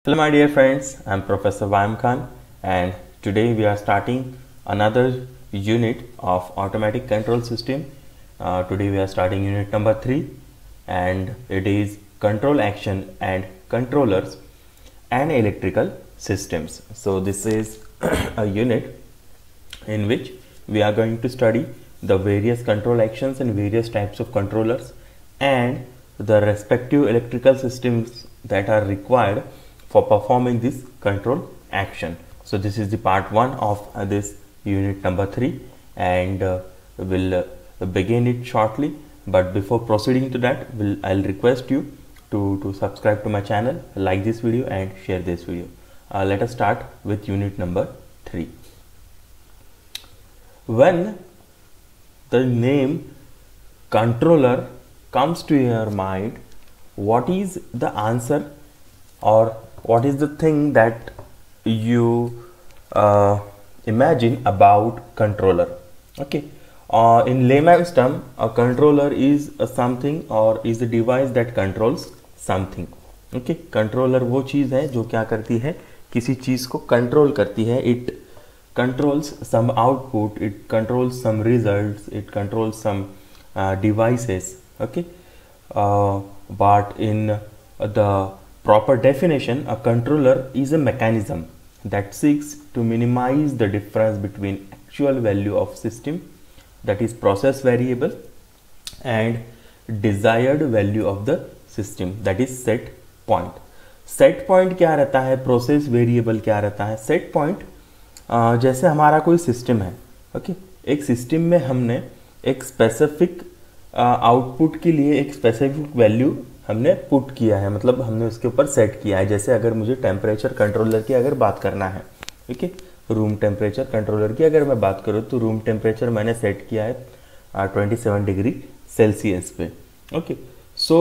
Hello my dear friends, I am Professor Vaim Khan and today we are starting another unit of automatic control system. Today we are starting unit number 3 and it is control action and controllers and electrical systems. So this is a unit in which we are going to study the various control actions and various types of controllers and the respective electrical systems that are required for performing this control action. So this is the part 1 of this unit number 3 and we'll begin it shortly, but before proceeding to that I'll request you to subscribe to my channel, like this video and share this video. Let us start with unit number 3. When the name controller comes to your mind, what is the answer or what is the thing that you imagine about controller? Okay, in layman's term, a controller is something or is a device that controls something. Okay, controller वो चीज़ है जो क्या करती है, किसी चीज़ को control करती है. It controls some output, it controls some results, it controls some devices. Okay, but in the proper definition, a controller is a mechanism that seeks to minimize the difference between actual value of system, that is process variable, and desired value of the system, that is set point. Set point क्या रहता है, process variable क्या रहता है? Set point जैसे हमारा कोई system है. ओके, एक सिस्टम में हमने एक स्पेसिफिक आउटपुट के लिए एक स्पेसिफिक वैल्यू हमने पुट किया है, मतलब हमने उसके ऊपर सेट किया है. जैसे अगर मुझे टेम्परेचर कंट्रोलर की अगर बात करना है, ठीक है, रूम टेम्परेचर कंट्रोलर की अगर मैं बात करूँ तो रूम टेम्परेचर मैंने सेट किया है 27 डिग्री सेल्सियस पे. ओके, सो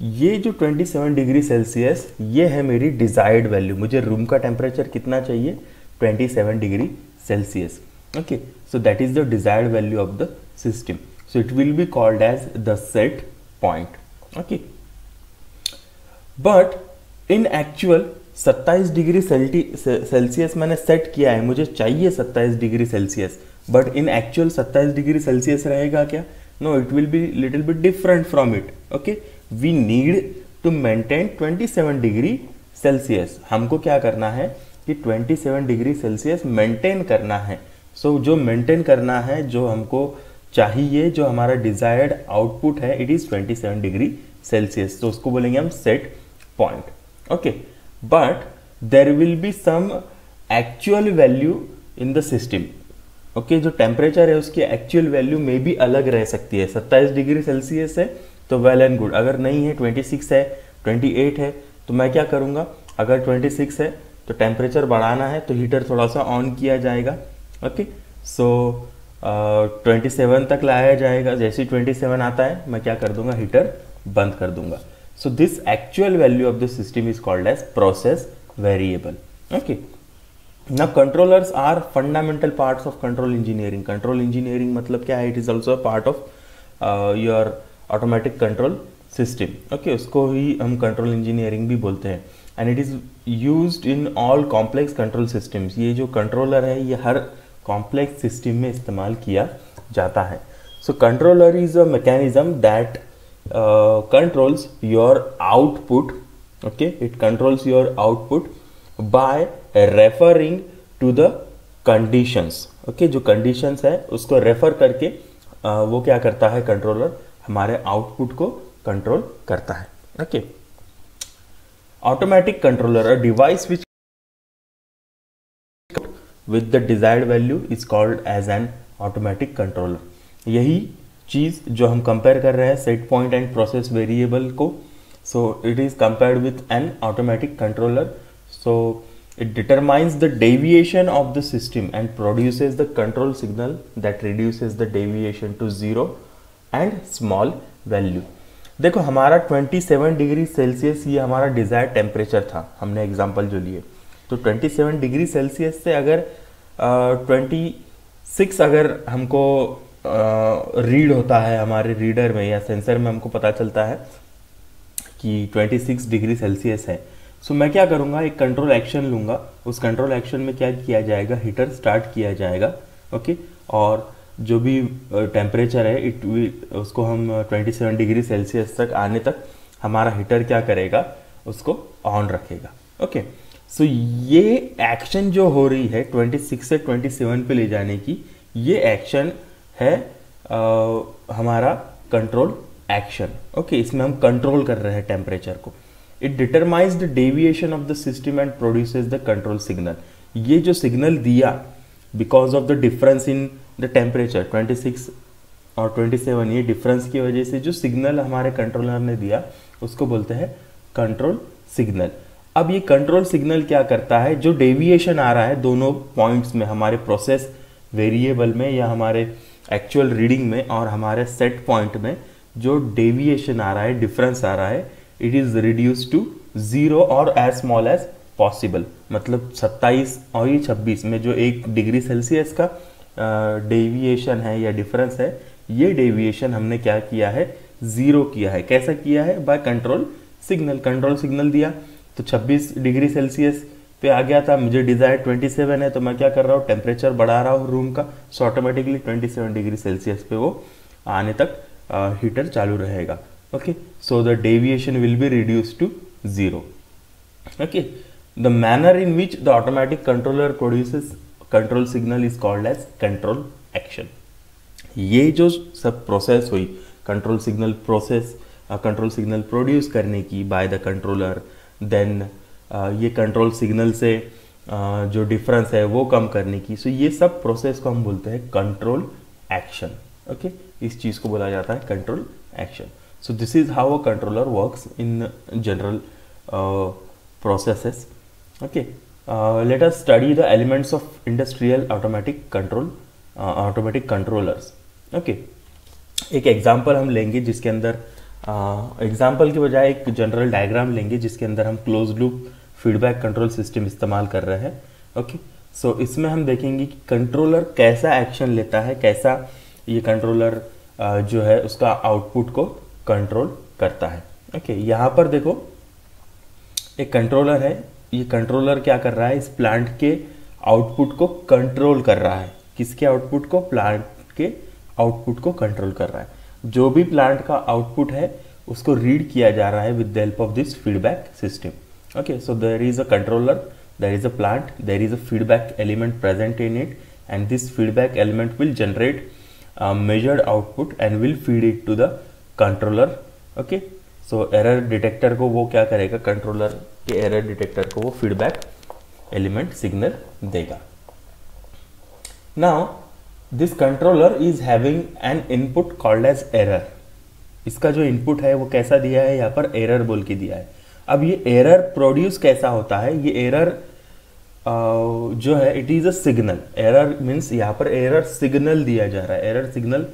ये जो 27 डिग्री सेल्सियस ये है मेरी डिजायर्ड वैल्यू. मुझे रूम का टेम्परेचर कितना चाहिए? 27 degree Celsius. Okay, so that is the desired value of the system. So it will be called as the set point. Okay, but in actual 27 degree Celsius मैंने set किया है, मुझे चाहिए 27 degree Celsius, but in actual 27 degree Celsius रहेगा क्या? No, it will be little bit different from it. Okay, we need to maintain 27 degree Celsius. हमको क्या करना है कि 27 डिग्री सेल्सियस मेंटेन करना है. सो जो मेंटेन करना है, जो हमको चाहिए, जो हमारा डिजायर्ड आउटपुट है, इट इज 27 डिग्री सेल्सियस. तो उसको बोलेंगे हम set point. Okay, but there will be some actual value in the system. Okay, जो टेम्परेचर है उसकी एक्चुअल वैल्यू में भी अलग रह सकती है. 27 डिग्री सेल्सियस है तो वेल एंड गुड. अगर नहीं है, 26 है, 28 है, तो मैं क्या करूँगा? अगर 26 है तो टेम्परेचर बढ़ाना है तो हीटर थोड़ा सा ऑन किया जाएगा. ओके, सो 27 तक लाया जाएगा. जैसे 27 आता है मैं क्या कर दूंगा? हीटर बंद कर दूंगा. So this actual value of the system is called as process variable. Okay. Now controllers are fundamental parts of control engineering. Control engineering मतलब क्या है? It is also a part of your automatic control system. Okay, उसको ही हम control engineering भी बोलते हैं. And it is used in all complex control systems. ये जो controller है ये हर complex system में इस्तेमाल किया जाता है. So controller is a mechanism that controls your output. Okay, it controls your output by referring to the conditions. Okay, जो conditions है उसको रेफर करके वो क्या करता है? कंट्रोलर हमारे आउटपुट को कंट्रोल करता है. Okay, automatic controller, a device which with the desired value is called as an automatic controller. यही चीज़ जो हम कंपेयर कर रहे हैं set point and process variable को, so it is compared with an automatic controller. So it determines the deviation of the system and produces the control signal that reduces the deviation to 0 and small value. देखो हमारा 27 degree Celsius ये हमारा desired temperature था, हमने example जो लिए. तो 27 degree Celsius से अगर 26 अगर हमको रीड होता है हमारे रीडर में या सेंसर में, हमको पता चलता है कि 26 डिग्री सेल्सियस है, सो मैं क्या करूँगा, एक कंट्रोल एक्शन लूँगा, उस कंट्रोल एक्शन में क्या किया जाएगा, हीटर स्टार्ट किया जाएगा, ओके, और जो भी टेम्परेचर है उसको हम 27 डिग्री सेल्सियस तक आने तक हमारा हीटर क्या करेगा, उसको ऑन रखेगा, ओके। सो ये एक्शन जो हो रही है 26 से 27 पे ले जाने की, ये एक्शन है हमारा कंट्रोल एक्शन, ओके। इसमें हम कंट्रोल कर रहे हैं टेम्परेचर को। It determines the deviation of the system and produces the control signal. ये जो सिग्नल दिया because of the difference in the temperature 26 और 27, ये डिफरेंस की वजह से जो सिग्नल हमारे कंट्रोलर ने दिया उसको बोलते हैं कंट्रोल सिग्नल। अब ये कंट्रोल सिग्नल क्या करता है, जो डेविएशन आ रहा है दोनों पॉइंट्स में, हमारे प्रोसेस वेरिएबल में या हमारे एक्चुअल रीडिंग में और हमारे सेट पॉइंट में जो डेविएशन आ रहा है, डिफरेंस आ रहा है, इट इज रिड्यूस टू 0 और एज स्मॉल एज पॉसिबल। मतलब 27 और ये 26 में जो 1 डिग्री सेल्सियस का डेविएशन है या डिफरेंस है, ये डेविएशन हमने क्या किया है, 0 किया है। कैसा किया है, by control signal. Control signal दिया तो 26 डिग्री सेल्सियस पे आ गया था, मुझे डिजायर्ड 27 है, तो मैं क्या कर रहा हूँ, टेम्परेचर बढ़ा रहा हूँ रूम का, सो ऑटोमेटिकली 27 डिग्री सेल्सियस पे वो आने तक हीटर चालू रहेगा, okay. So the deviation will be reduce to 0, okay. The manner in which the automatic controller produces control signal is called as control action. ये जो सब प्रोसेस हुई control signal process, control signal produce करने की by the controller, then ये control signal से जो difference है वो कम करने की, सो ये सब प्रोसेस को हम बोलते हैं कंट्रोल एक्शन, ओके। इस चीज़ को बोला जाता है control action. So this is how a controller works in general processes, okay. Let us study the elements of industrial automatic controllers, okay. एक एग्जाम्पल हम लेंगे जिसके अंदर एग्जाम्पल के बजाय एक जनरल डायग्राम लेंगे जिसके अंदर हम close loop feedback control system इस्तेमाल कर रहे हैं, ओके। सो इसमें हम देखेंगे कि कंट्रोलर कैसा एक्शन लेता है, कैसा ये कंट्रोलर जो है उसका आउटपुट को कंट्रोल करता है, ओके। यहाँ पर देखो एक कंट्रोलर है, ये कंट्रोलर क्या कर रहा है, इस प्लांट के आउटपुट को कंट्रोल कर रहा है। किसके आउटपुट को, प्लांट के आउटपुट को कंट्रोल कर रहा है। जो भी प्लांट का आउटपुट है उसको रीड किया जा रहा है with the help of this feedback system, okay. So there is a controller, there is a plant, there is a feedback element present in it, and this feedback element will generate measured output and will feed it to the controller, okay. So error detector को वो क्या करेगा, controller के error detector को वो feedback element signal देगा। Now this controller is having an input called as error. इसका जो इनपुट है वो कैसा दिया है, यहाँ पर एरर बोल के दिया है। अब ये एरर प्रोड्यूस कैसा होता है, ये एरर जो है it is a signal. Error means यहाँ पर एरर सिग्नल दिया जा रहा है। एरर सिग्नल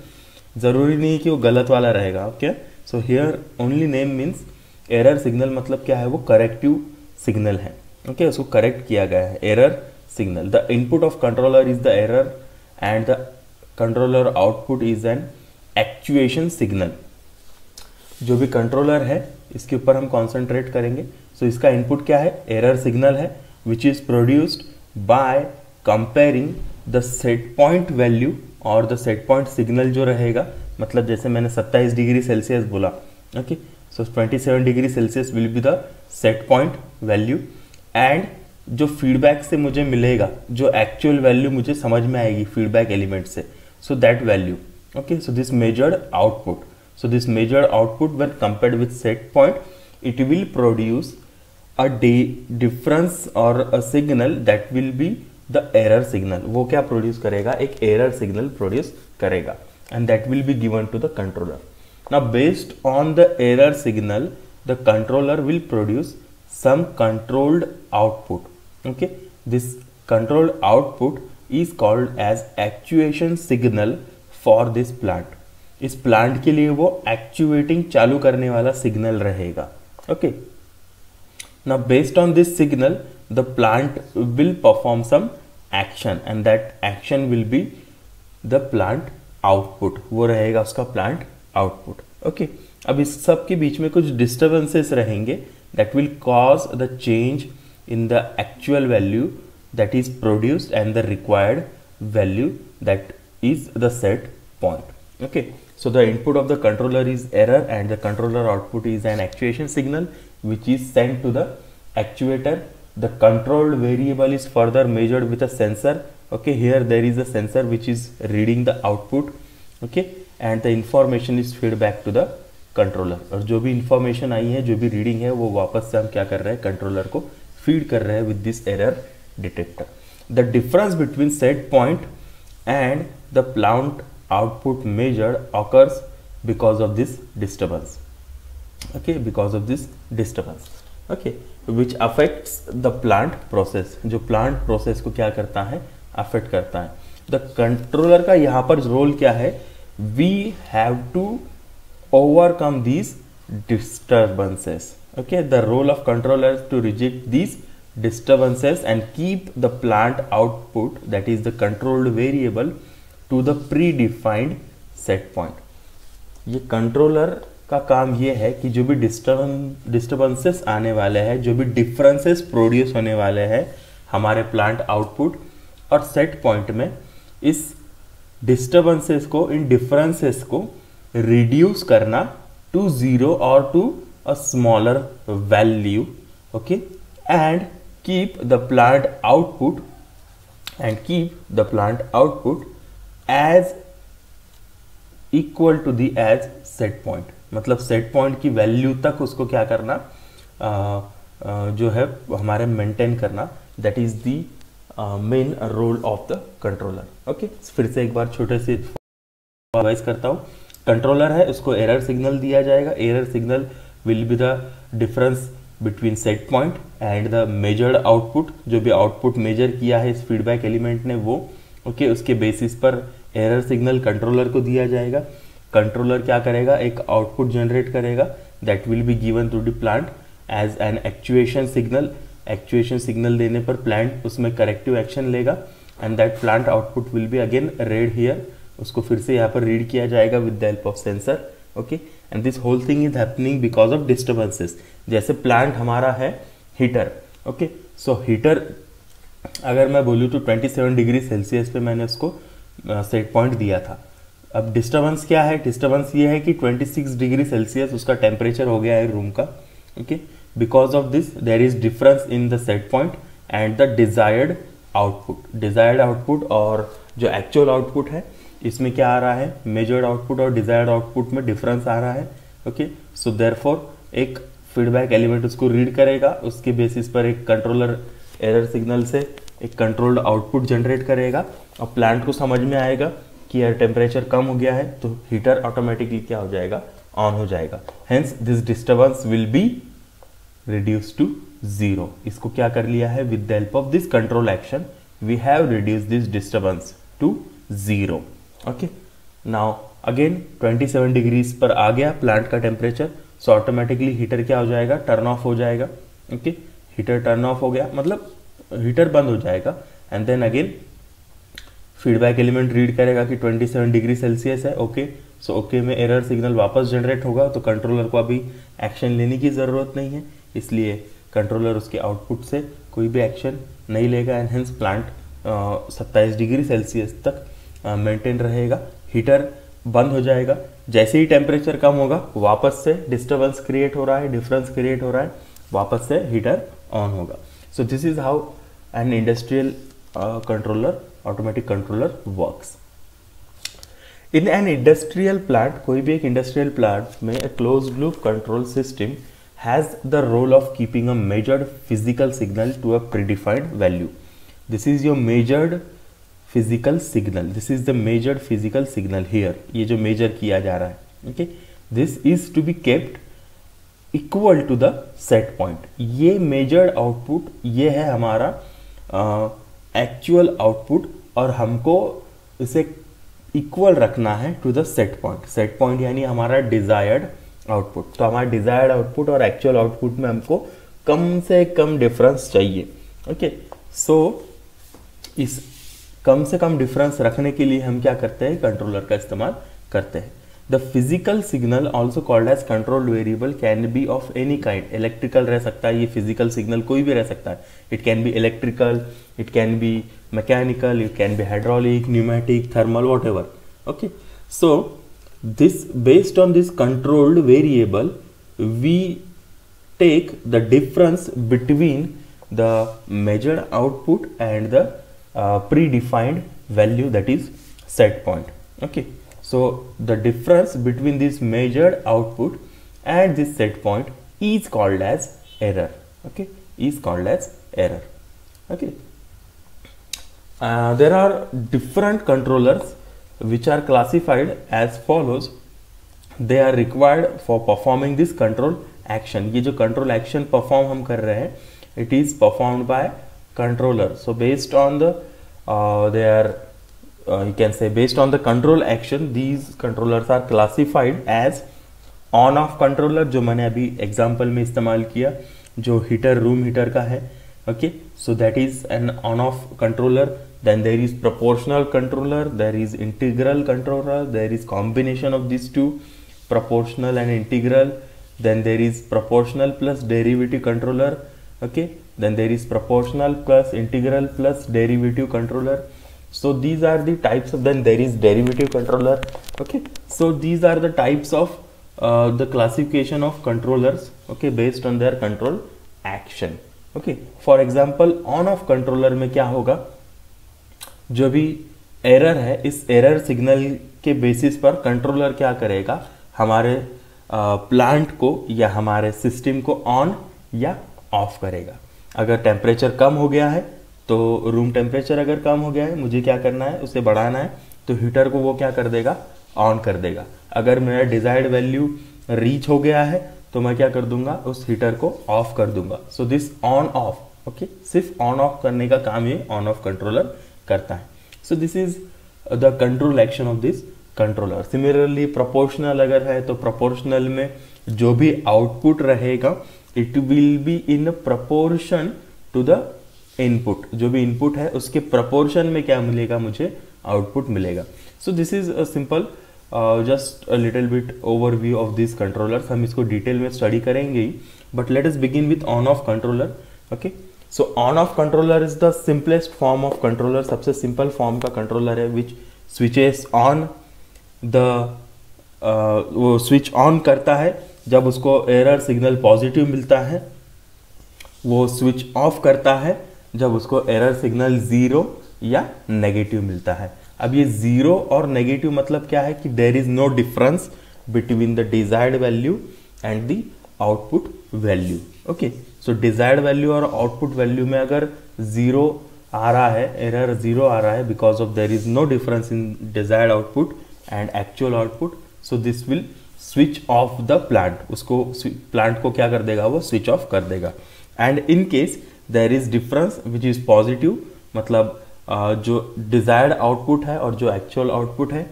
जरूरी नहीं कि वो गलत वाला रहेगा, okay. So here only name means error signal, मतलब क्या है, वो करेक्टिव सिग्नल है, ओके। उसको करेक्ट किया गया है, error signal. The input of controller is the error and the controller output is an actuation signal. जो भी कंट्रोलर है इसके ऊपर हम कॉन्सेंट्रेट करेंगे। सो इसका इनपुट क्या है, एरर सिग्नल है, which is produced by comparing the set point value और the set point signal जो रहेगा, मतलब जैसे मैंने 27 डिग्री सेल्सियस बोला, okay. So 27 degree Celsius will be the set point value, and जो फीडबैक से मुझे मिलेगा, जो एक्चुअल वैल्यू मुझे समझ में आएगी फीडबैक एलिमेंट से, so that value, okay. So this measured output, so this measured output when compared with set point, it will produce a difference or a signal that will be the error signal। वो क्या produce करेगा, एक error signal produce करेगा, and that will be given to the controller। Now based on the error signal, the controller will produce some controlled output, okay। This controlled output is called as actuation signal for this plant। इस plant के लिए वो actuating चालू करने वाला signal रहेगा, okay। Now based on this signal, the plant will perform some action and that action will be the plant output। वो रहेगा उसका plant output, okay। अब इस सब के बीच में कुछ disturbances रहेंगे that will cause the change in the actual value that is produced and the required value that is the set point. Okay, so the input of the controller is error and the controller output is an actuation signal which is sent to the actuator. The controlled variable is further measured with a sensor. Okay, here there is a sensor which is reading the output. Okay, and the information is fed back to the controller, और जो भी information आई है, जो भी reading है, वो वापस से हम क्या कर रहे हैं, कंट्रोलर को फीड कर रहे हैं with this error detector. The difference between set point and the plant output measured occurs because of this disturbance. Okay, because of this disturbance. Okay, which affects the plant process. जो plant process को क्या करता है, affect करता है. The controller का यहाँ पर रोल क्या है, we have to overcome these disturbances. Okay, the role of controller is to reject these disturbances and keep the plant output, that is the controlled variable, to the predefined set point. ये controller का काम ये है कि जो भी disturbances आने वाले हैं, जो भी डिफरेंसेस प्रोड्यूस होने वाले हैं हमारे प्लांट आउटपुट और सेट पॉइंट में, इस डिस्टर्बेंसेस को, इन डिफरेंसेस को रिड्यूस करना टू जीरो और to a smaller value. Okay, and keep the plant output as equal to the as set point. मतलब सेट पॉइंट की वैल्यू तक उसको क्या करना, जो है हमारे मेंटेन करना. That is the main role of the controller. Okay, फिर से एक बार छोटे से रिवाइज करता हूं. कंट्रोलर है, उसको एरर सिग्नल दिया जाएगा. Error signal will be the difference between set point and the measured output. जो भी आउटपुट मेजर किया है इस फीडबैक एलिमेंट ने वो, ओके, उसके बेसिस पर एरर सिग्नल कंट्रोलर को दिया जाएगा. कंट्रोलर क्या करेगा, एक आउटपुट जनरेट करेगा that will be given to the plant as an actuation signal. Actuation signal देने पर प्लांट उसमें करेक्टिव एक्शन लेगा and that plant output will be again read here. उसको फिर से यहाँ पर रीड किया जाएगा with the help of sensor. Okay, and this whole thing is happening because of disturbances. जैसे प्लांट हमारा है हीटर. ओके, सो हीटर अगर मैं बोलूँ तो 27 डिग्री सेल्सियस पे मैंने उसको सेट पॉइंट दिया था. अब डिस्टर्बेंस क्या है, डिस्टर्बेंस ये है कि 26 डिग्री सेल्सियस उसका टेम्परेचर हो गया है रूम का. Okay, because of this there is difference in the set point and the desired output. Desired output और जो एक्चुअल आउटपुट है, इसमें क्या आ रहा है, मेजर्ड आउटपुट और डिजायर्ड आउटपुट में डिफरेंस आ रहा है. ओके, सो देयरफॉर एक फीडबैक एलिमेंट उसको रीड करेगा, उसके बेसिस पर एक कंट्रोलर एरर सिग्नल से एक कंट्रोल्ड आउटपुट जनरेट करेगा और प्लांट को समझ में आएगा कि यार टेम्परेचर कम हो गया है, तो हीटर ऑटोमेटिकली क्या हो जाएगा, ऑन हो जाएगा. Hence this disturbance will be reduce to zero. इसको क्या कर लिया है, with the help of this control action we have reduce this disturbance to zero. Okay, now again 27 degrees पर आ गया प्लांट का टेम्परेचर, सो ऑटोमेटिकली हीटर क्या हो जाएगा, टर्न ऑफ हो जाएगा. ओके, हीटर टर्न ऑफ हो गया मतलब हीटर बंद हो जाएगा. And then again feedback element read करेगा कि 27 डिग्री सेल्सियस है. ओके, सो ओके में एरर सिग्नल वापस जनरेट होगा, तो कंट्रोलर को अभी एक्शन लेने की ज़रूरत नहीं है, इसलिए कंट्रोलर उसके आउटपुट से कोई भी एक्शन नहीं लेगा. And hence plant 27 degree Celsius तक मेंटेन रहेगा. हीटर बंद हो जाएगा. जैसे ही टेम्परेचर कम होगा वापस से डिस्टर्बेंस क्रिएट हो रहा है, डिफरेंस क्रिएट हो रहा है, वापस से हीटर ऑन होगा. सो this is how an industrial controller, automatic controller works. In an industrial plant, कोई भी एक इंडस्ट्रियल प्लांट में a closed loop control system has the role of keeping a measured physical signal to a predefined value. This is your measured physical signal. This is the measured physical signal here. ये जो measure किया जा रहा है. Okay, this is to be kept equal to the set point. ये measured output ये है हमारा actual output और हमको इसे इक्वल रखना है to the set point. Set point यानी हमारा डिजायर्ड आउटपुट. तो हमारा डिजायर्ड आउटपुट और एक्चुअल आउटपुट में हमको कम से कम डिफरेंस चाहिए. ओके, सो इस कम से कम डिफरेंस रखने के लिए हम क्या करते हैं, कंट्रोलर का इस्तेमाल करते हैं. The physical signal also called as control variable can be of any kind, electrical रह सकता है, ये फिजिकल सिग्नल कोई भी रह सकता है, it can be electrical, it can be mechanical, it can be hydraulic, pneumatic, thermal, what ever. Okay, so this based on this controlled variable we take the difference between the measured output and the predefined value, that is set point. Okay, so the difference between this measured output and this set point is called as error. Okay, is called as error. Okay, there are different controllers which are classified as follows. They are required for performing this control action. ये जो control action perform हम कर रहे हैं, it is performed by controller. So based on the you can say based on the control action, these controllers are classified as on off controller, जो मैंने अभी example में इस्तेमाल किया, जो heater room heater का है. Okay, so that is an on off controller. Then there is proportional controller, there is integral controller, there is combination of these two, proportional and integral. Then there is proportional plus derivative controller. Okay, then there is proportional plus integral plus derivative controller. So these are the types of, then there is derivative controller. Okay, so these are the types of the classification of controllers, okay, based on their control action. Okay, for example on off controller में क्या होगा, जो भी error है, इस error signal के basis पर controller क्या करेगा, हमारे प्लांट को या हमारे सिस्टम को ऑन या ऑफ करेगा. अगर टेम्परेचर कम हो गया है तो रूम टेम्परेचर अगर कम हो गया है, मुझे क्या करना है, उसे बढ़ाना है, तो हीटर को वो क्या कर देगा, ऑन कर देगा. अगर मेरा डिजायर्ड वैल्यू रीच हो गया है तो मैं क्या कर दूंगा, उस हीटर को ऑफ कर दूंगा. So this on off, okay, सिर्फ ऑन ऑफ करने का काम ये ऑन ऑफ कंट्रोलर करता है. So this is the control action of this controller. Similarly proportional अगर है तो प्रोपोर्शनल में जो भी आउटपुट रहेगा it will be in proportion to the input. जो भी इनपुट है उसके प्रपोर्शन में क्या मिलेगा, मुझे आउटपुट मिलेगा. So this is a simple just a little bit overview of this controllers. हम इसको डिटेल में स्टडी करेंगे ही, but let us begin with on off controller. Okay, so on off controller is the simplest form of controller, सबसे simple form का controller है which switches on the वो switch on करता है जब उसको एरर सिग्नल पॉजिटिव मिलता है, वो स्विच ऑफ करता है जब उसको एरर सिग्नल जीरो या नेगेटिव मिलता है. अब ये जीरो और नेगेटिव मतलब क्या है कि there is no difference between the desired value and the output value. Okay, so desired value और आउटपुट वैल्यू में अगर जीरो आ रहा है, एरर जीरो आ रहा है because of there is no difference in desired output and actual output, so this will switch off the plant. उसको प्लांट को क्या कर देगा, वो स्विच ऑफ कर देगा. And in case there is difference which is positive, मतलब जो डिजायर्ड आउटपुट है और जो एक्चुअल आउटपुट है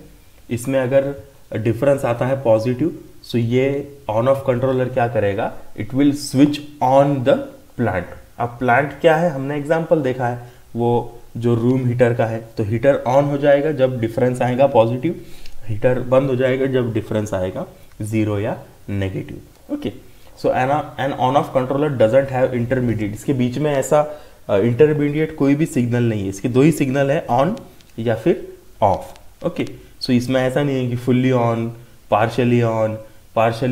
इसमें अगर डिफरेंस आता है पॉजिटिव, सो ये ऑन ऑफ कंट्रोलर क्या करेगा, it will switch on the plant. अब प्लांट क्या है, हमने एग्जांपल देखा है, वो जो रूम हीटर का है, तो हीटर ऑन हो जाएगा जब डिफरेंस आएगा पॉजिटिव, हीटर बंद हो जाएगा जब डिफरेंस आएगा जीरो या negative. Okay, so an on off controller doesn't have intermediate. इसके बीच में ऐसा इंटरमीडिएट कोई भी सिग्नल नहीं है, इसके दो ही सिग्नल है, ऑन या फिर ऑफ. ओके, सो इसमें ऐसा नहीं है कि fully on, partially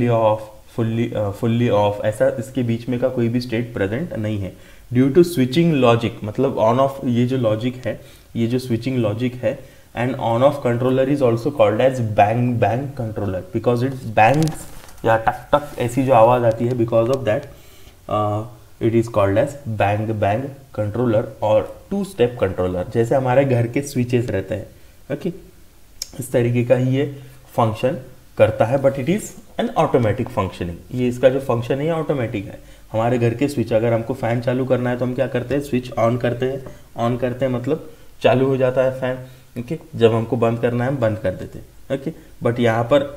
of, fully of, ऐसा इसके बीच में का कोई भी स्टेट प्रेजेंट नहीं है. ड्यू टू स्विचिंग लॉजिक, मतलब ऑन ऑफ ये जो लॉजिक है, ये जो स्विचिंग लॉजिक है, and on off controller is also called as bang bang controller because it bangs या टक टक ऐसी जो आवाज आती है, because of that it is called as bang bang controller और टू स्टेप कंट्रोलर. जैसे हमारे घर के स्विचेस रहते हैं, ओके, इस तरीके का ही ये फंक्शन करता है, but it is an automatic functioning. ये इसका जो फंक्शन है ऑटोमेटिक है. हमारे घर के स्विच, अगर हमको फैन चालू करना है तो हम क्या करते हैं, स्विच ऑन करते हैं मतलब चालू हो जाता है फैन. ओके, जब हमको बंद करना है हम बंद कर देते हैं. ओके, बट यहाँ पर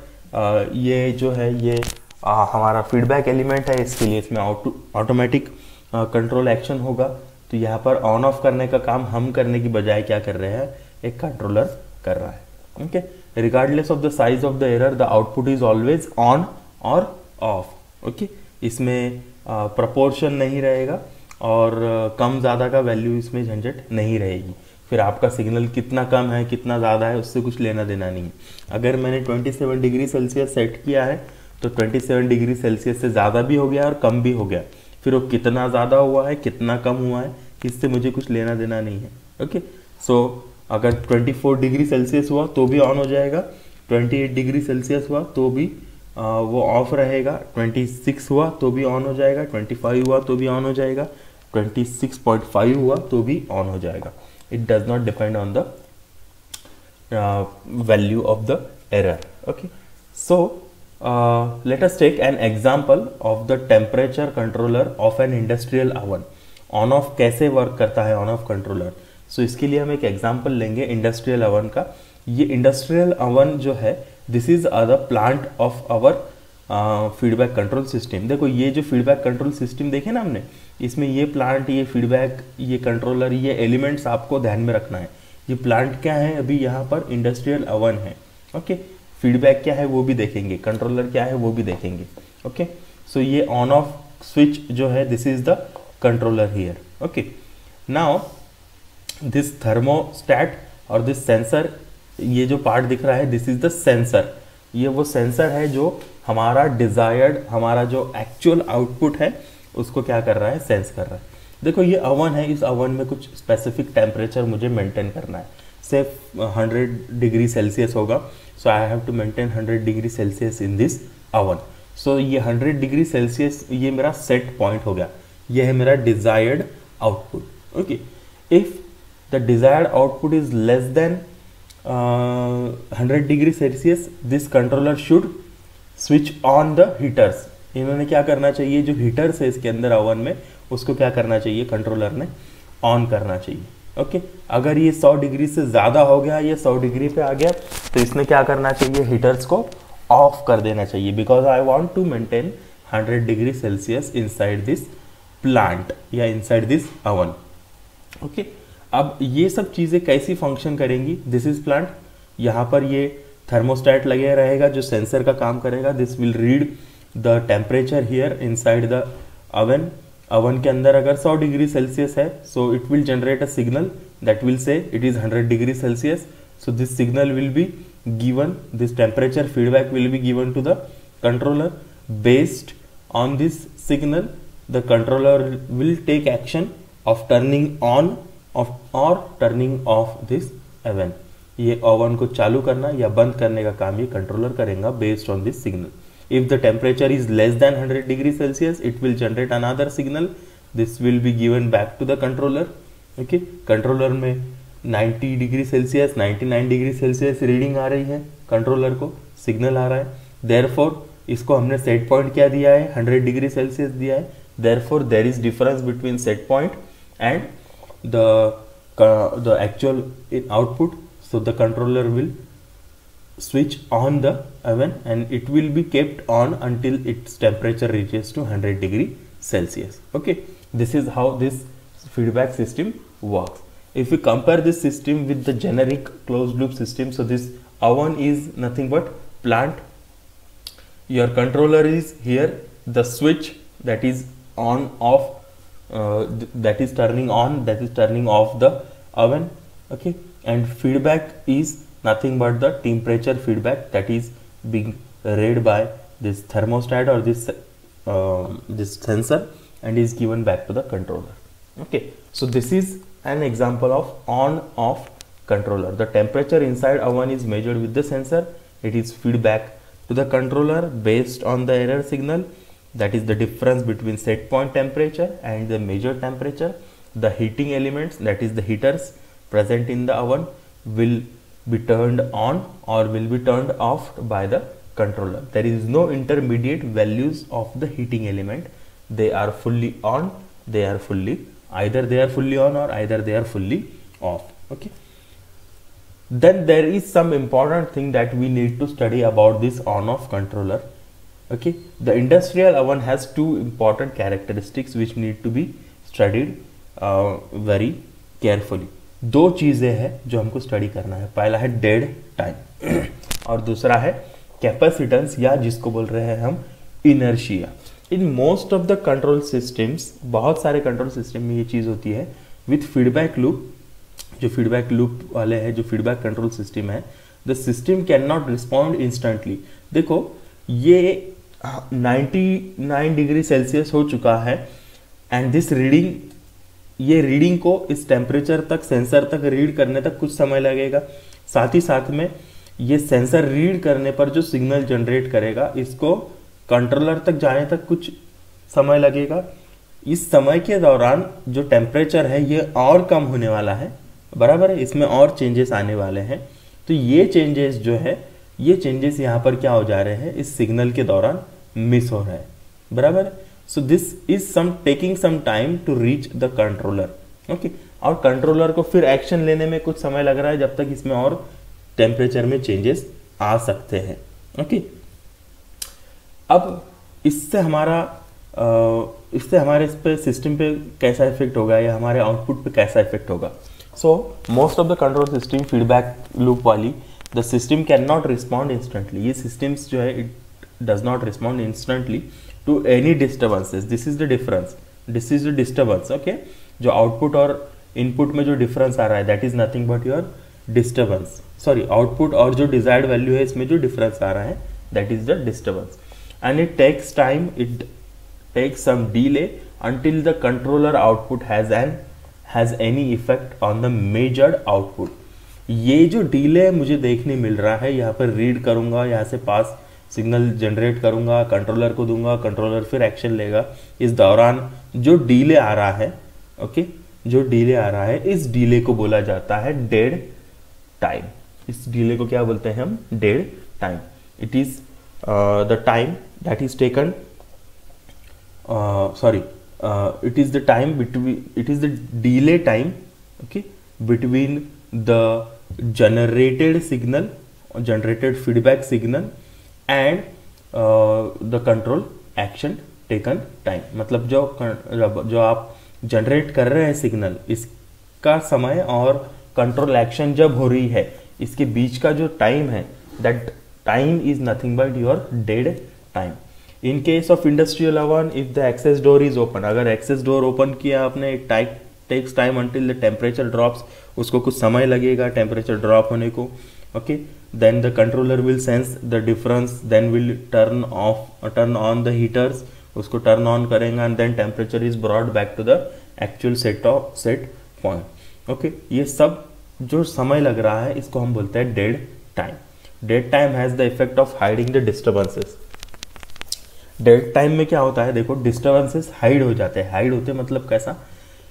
ये जो है ये हमारा फीडबैक एलिमेंट है, इसके लिए इसमें ऑटोमेटिक कंट्रोल एक्शन होगा. तो यहाँ पर ऑन ऑफ करने का काम हम करने की बजाय क्या कर रहे हैं, एक कंट्रोलर कर रहा है. Okay, regardless of the size of the error the output is always on और ऑफ। ओके, इसमें प्रपोर्शन नहीं रहेगा और कम ज़्यादा का वैल्यू इसमें झंझट नहीं रहेगी। फिर आपका सिग्नल कितना कम है कितना ज़्यादा है उससे कुछ लेना देना नहीं है। अगर मैंने 27 डिग्री सेल्सियस सेट किया है तो 27 डिग्री सेल्सियस से ज़्यादा भी हो गया और कम भी हो गया, फिर वो कितना ज़्यादा हुआ है कितना कम हुआ है इससे मुझे कुछ लेना देना नहीं है। ओके, सो अगर 24 डिग्री सेल्सियस हुआ तो भी ऑन हो जाएगा, 28 डिग्री सेल्सियस हुआ तो भी वो ऑफ रहेगा, 26 हुआ तो भी ऑन हो जाएगा, 25 हुआ तो भी ऑन हो जाएगा, 26.5 हुआ तो भी ऑन हो जाएगा। It does not depend on the value of the error. Okay, so let us take an example of the temperature controller of an industrial oven। On off कैसे वर्क करता है ऑन ऑफ कंट्रोलर। सो इसके लिए हम एक example लेंगे industrial oven का। ये इंडस्ट्रियल ओवन जो है this is the plant of our feedback control system. देखो ये जो फीडबैक कंट्रोल सिस्टम देखे ना हमने, इसमें ये प्लांट, ये फीडबैक, ये कंट्रोलर, ये एलिमेंट्स आपको ध्यान में रखना है। ये प्लांट क्या है, अभी यहाँ पर इंडस्ट्रियल ओवन है। ओके, फीडबैक क्या है वो भी देखेंगे, कंट्रोलर क्या है वो भी देखेंगे। ओके, सो ये ऑन ऑफ स्विच जो है this is the controller here. Okay, now this thermostat और दिस सेंसर, ये जो पार्ट दिख रहा है दिस इज द सेंसर। ये वो सेंसर है जो हमारा डिजायर्ड, हमारा जो एक्चुअल आउटपुट है उसको क्या कर रहा है, सेंस कर रहा है। देखो ये ओवन है, इस ओवन में कुछ स्पेसिफिक टेम्परेचर मुझे मेंटेन करना है। से 100 डिग्री सेल्सियस होगा, so I have to maintain 100 degree Celsius in this oven. So ये 100 डिग्री सेल्सियस ये मेरा सेट पॉइंट हो गया, ये है मेरा desired output. Okay, if the desired output is less than 100 degree Celsius this controller should switch on the heaters. इन्होंने क्या करना चाहिए, जो हीटर्स है इसके अंदर ओवन में उसको क्या करना चाहिए, कंट्रोलर ने ऑन करना चाहिए। ओके, अगर ये 100 डिग्री से ज़्यादा हो गया, ये 100 डिग्री पे आ गया तो इसने क्या करना चाहिए, हीटर्स को ऑफ कर देना चाहिए, because I want to maintain 100 degree Celsius inside this plant या इनसाइड दिस ओवन। ओके, अब ये सब चीज़ें कैसी फंक्शन करेंगी, दिस इज प्लांट, यहाँ पर ये थर्मोस्टैट लगे रहेगा जो सेंसर का काम करेगा। This will read the temperature here inside the oven. Oven के अंदर अगर 100 डिग्री सेल्सियस है, so it will generate a signal that will say it is 100 degree Celsius. So this signal will be given, this temperature feedback will be given to the controller. Based on this signal the controller will take action of turning on और turning off this oven. ये oven को चालू करना या बंद करने का काम ये कंट्रोलर करेगा based on this signal. If the temperature is less than 100 degree Celsius, it will generate another signal. This will be given back to the controller. Okay, controller में 90 degree Celsius 99 degree Celsius reading आ रही है, controller को signal आ रहा है। Therefore इसको हमने set point क्या दिया है, 100 डिग्री सेल्सियस दिया है। Therefore there is difference between set point and the actual output. So the controller will switch on the oven and it will be kept on until its temperature reaches to 100 degree Celsius. Okay, this is how this feedback system works. If we compare this system with the generic closed loop system, so this oven is nothing but plant, your controller is here, the switch that is on off, that is turning on, that is turning off the oven. Okay, and feedback is nothing but the temperature feedback that is being read by this thermostat or this sensor and is given back to the controller. Okay, so this is an example of on off controller. The temperature inside oven is measured with the sensor. It is feedback to the controller based on the error signal, that is the difference between set point temperature and the measured temperature. The heating elements, that is the heaters present in the oven, will be turned on or will be turned off by the controller. There is no intermediate values of the heating element. They are fully on, they are fully, either they are fully on or either they are fully off. Okay, then there is some important thing that we need to study about this on off controller. Okay, the industrial oven has two important characteristics which need to be studied very carefully. दो चीज़ें हैं जो हमको study करना है। पहला है dead time. और दूसरा है कैपेसिटेंस या जिसको बोल रहे हैं हम inertia. In most of the control systems, बहुत सारे कंट्रोल सिस्टम में ये चीज़ होती है विथ फीडबैक लूप। जो फीडबैक लूप वाले हैं, जो फीडबैक कंट्रोल सिस्टम है, the system can not respond instantly. देखो ये 99 डिग्री सेल्सियस हो चुका है एंड दिस रीडिंग, ये रीडिंग को इस टेम्परेचर तक, सेंसर तक रीड करने तक कुछ समय लगेगा। साथ ही साथ में ये सेंसर रीड करने पर जो सिग्नल जनरेट करेगा, इसको कंट्रोलर तक जाने तक कुछ समय लगेगा। इस समय के दौरान जो टेम्परेचर है ये और कम होने वाला है, बराबर है, इसमें और चेंजेस आने वाले हैं। तो ये चेंजेस जो है, ये चेंजेस यहाँ पर क्या हो जा रहे हैं, इस सिग्नल के दौरान मिस हो रहा है, बराबर है। So this is some taking some time to reach the controller, okay. और कंट्रोलर को फिर एक्शन लेने में कुछ समय लग रहा है, जब तक इसमें और टेम्परेचर में चेंजेस आ सकते हैं, ओके। अब इससे हमारे इस पे सिस्टम पे कैसा इफेक्ट होगा या हमारे आउटपुट पे कैसा इफेक्ट होगा। So most of the control system feedback loop वाली, the system can not respond instantly. ये सिस्टम्स जो है, it does not respond instantly to any disturbances. This is the difference, this is the disturbance, okay. जो output और input में जो difference आ रहा है, that is nothing but your disturbance. Sorry, output और जो डिजायर्ड वैल्यू है, इसमें जो डिफरेंस आ रहा है, that is the disturbance. And it takes time, it takes some delay until the controller output has any effect on the measured output। ये जो डिले मुझे देखने मिल रहा है, यहाँ पर रीड करूंगा, यहाँ से पास सिग्नल जनरेट करूंगा, कंट्रोलर को दूंगा, कंट्रोलर फिर एक्शन लेगा। इस दौरान जो डिले आ रहा है, ओके, जो डिले आ रहा है, इस डिले को बोला जाता है डेड टाइम। इस डिले को क्या बोलते हैं हम, dead time. It is the time that is taken, it is the time between, it is the delay time, okay, between the generated signal, generated feedback signal and the control action taken time। मतलब जो आप generate कर रहे हैं signal, इसका समय और control action जब हो रही है, इसके बीच का जो टाइम है, that time is nothing but your dead time. In case of industrial oven, if the access door is open, अगर एक्सेस डोर ओपन किया आपने, it takes time until the temperature drops, उसको कुछ समय लगेगा टेम्परेचर ड्रॉप होने को, okay. Then the controller will sense the difference, then will turn on the heaters, उसको टर्न ऑन करेंगे and then temperature is brought back to the actual set point, okay. ये सब जो समय लग रहा है, इसको हम बोलते हैं dead time. Dead time has the effect of hiding the disturbances. Dead time में क्या होता है, देखो, डिस्टर्बेंसेस हाइड हो जाते हैं। हाइड होते मतलब कैसा,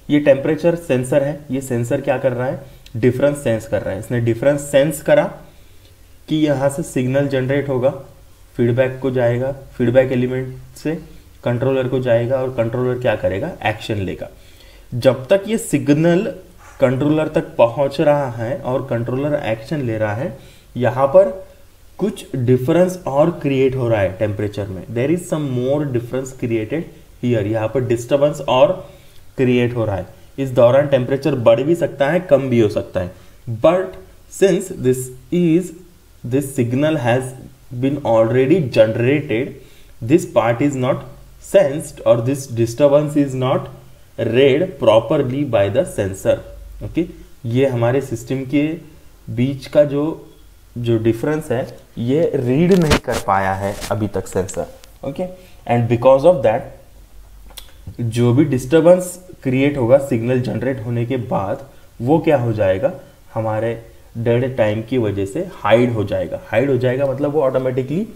ये टेम्परेचर सेंसर है, ये सेंसर क्या कर रहा है, डिफरेंस सेंस कर रहा है। इसने डिफरेंस सेंस करा कि यहाँ से सिग्नल जनरेट होगा, फीडबैक को जाएगा, फीडबैक एलिमेंट से कंट्रोलर को जाएगा और कंट्रोलर क्या करेगा, एक्शन लेगा। जब तक ये सिग्नल कंट्रोलर तक पहुंच रहा है और कंट्रोलर एक्शन ले रहा है, यहाँ पर कुछ डिफरेंस और क्रिएट हो रहा है टेम्परेचर में। There is some more difference created here, यहाँ पर डिस्टर्बेंस और क्रिएट हो रहा है। इस दौरान टेम्परेचर बढ़ भी सकता है, कम भी हो सकता है, but since this signal has been already generated, this part is not sensed और this disturbance is not read properly by the sensor, okay. ये हमारे सिस्टम के बीच का जो डिफरेंस है, ये रीड नहीं कर पाया है अभी तक sensor, okay. And because of that जो भी डिस्टर्बेंस क्रिएट होगा सिग्नल जनरेट होने के बाद, वो क्या हो जाएगा, हमारे डेड टाइम की वजह से हाइड हो जाएगा। हाइड हो जाएगा मतलब वो ऑटोमेटिकली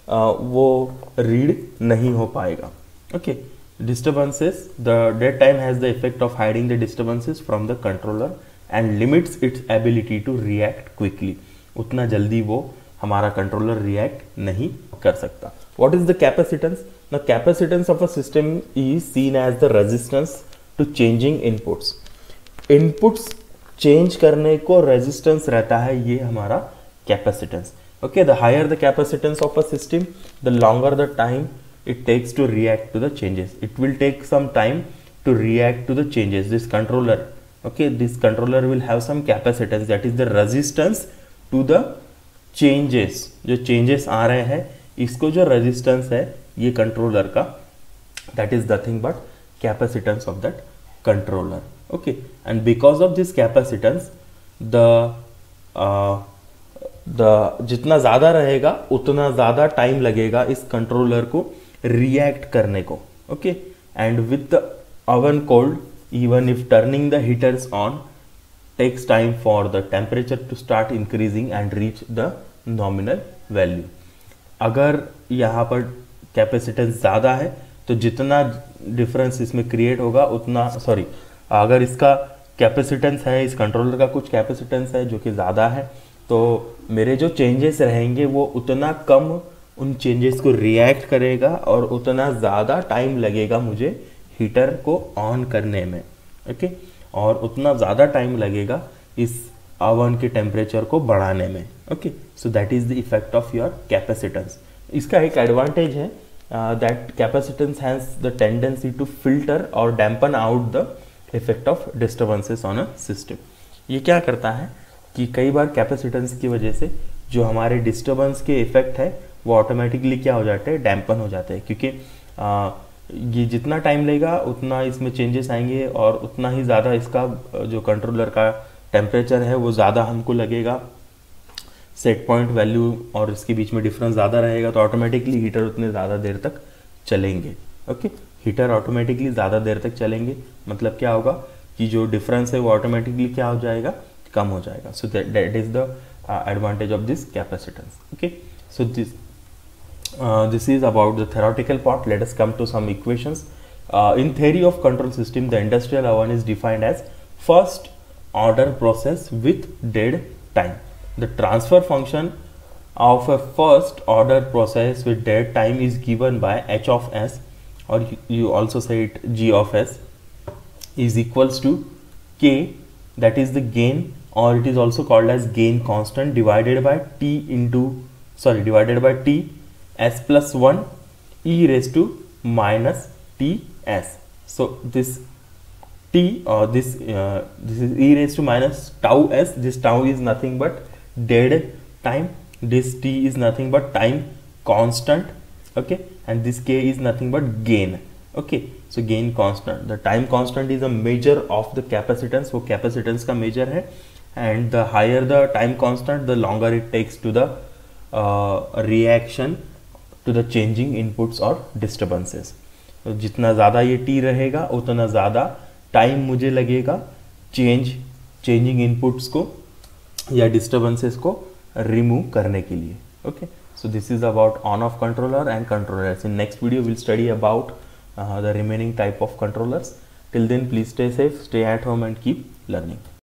वो रीड नहीं हो पाएगा, okay. Disturbances, the dead time has the effect of hiding the disturbances from the controller and limits its ability to react quickly. उतना जल्दी वो हमारा कंट्रोलर रिएक्ट नहीं कर सकता। What is the capacitance? The capacitance of a system is seen as the resistance to changing inputs. Inputs change करने को resistance रहता है, ये हमारा capacitance, okay. The higher the capacitance of a system, the longer the time it takes to react to the changes. It will take some time to react to the changes. This controller, okay, this controller will have some capacitance, that is the resistance to the जो changes आ रहे हैं, इसको जो resistance है ये controller का, that is nothing but capacitance of that controller. Okay, and because of this capacitance the जितना ज़्यादा रहेगा उतना ज़्यादा टाइम लगेगा इस कंट्रोलर को रिएक्ट करने को. Okay, and with the oven cold, even if turning the heaters on takes time for the temperature to start increasing and reach the nominal value. अगर यहाँ पर कैपेसिटेंस ज़्यादा है तो जितना डिफरेंस इसमें क्रिएट होगा उतना, सॉरी, अगर इसका कैपेसिटेंस है, इस कंट्रोलर का कुछ कैपेसिटेंस है जो कि ज़्यादा है, तो मेरे जो चेंजेस रहेंगे वो उतना कम उन चेंजेस को रिएक्ट करेगा और उतना ज़्यादा टाइम लगेगा मुझे हीटर को ऑन करने में. ओके, और उतना ज़्यादा टाइम लगेगा इस ओवन के टेम्परेचर को बढ़ाने में. Okay, so that is the effect of your capacitance. इसका एक एडवांटेज है that capacitance has the tendency to filter और dampen out the effect of disturbances on a system. ये क्या करता है कि कई बार कैपेसिटेंस की वजह से जो हमारे डिस्टर्बेंस के इफेक्ट है वो ऑटोमेटिकली क्या हो जाते हैं, डैम्पन हो जाते हैं, क्योंकि ये जितना टाइम लेगा उतना इसमें चेंजेस आएंगे और उतना ही ज़्यादा इसका जो कंट्रोलर का टेम्परेचर है वो ज़्यादा हमको लगेगा. सेट पॉइंट वैल्यू और इसके बीच में डिफरेंस ज़्यादा रहेगा तो ऑटोमेटिकली हीटर उतने ज़्यादा देर तक चलेंगे. ओके, हीटर ऑटोमेटिकली ज़्यादा देर तक चलेंगे, मतलब क्या होगा कि जो डिफरेंस है वो ऑटोमेटिकली क्या हो जाएगा, कम हो जाएगा. सो that is the advantage of this capacitance. Okay, so this is about the theoretical part. Let us come to some equations. In theory of control system, the industrial oven is defined as first order process with dead time. The transfer function of a first order process with dead time is given by h of s, or you also say it g of s, is equals to k, that is the gain, or it is also called as gain constant, divided by t s plus 1 e raised to minus t s. So this t or this is e raised to minus tau s. This tau is nothing but dead time. This t is nothing but time constant. Okay, and this k is nothing but gain. Okay, so gain constant. The time constant is a measure of the capacitance. वो capacitance का measure है. And the higher the time constant, the longer it takes to the reaction to the changing inputs or disturbances. तो जितना ज़्यादा ये t रहेगा उतना ज़्यादा टाइम मुझे लगेगा चेंजिंग इनपुट्स को या डिस्टर्बेंसेस को रिमूव करने के लिए. Okay, so this is about on off controller and controllers. In next video will study about the remaining type of controllers. Till then, please stay safe, stay at home and keep learning.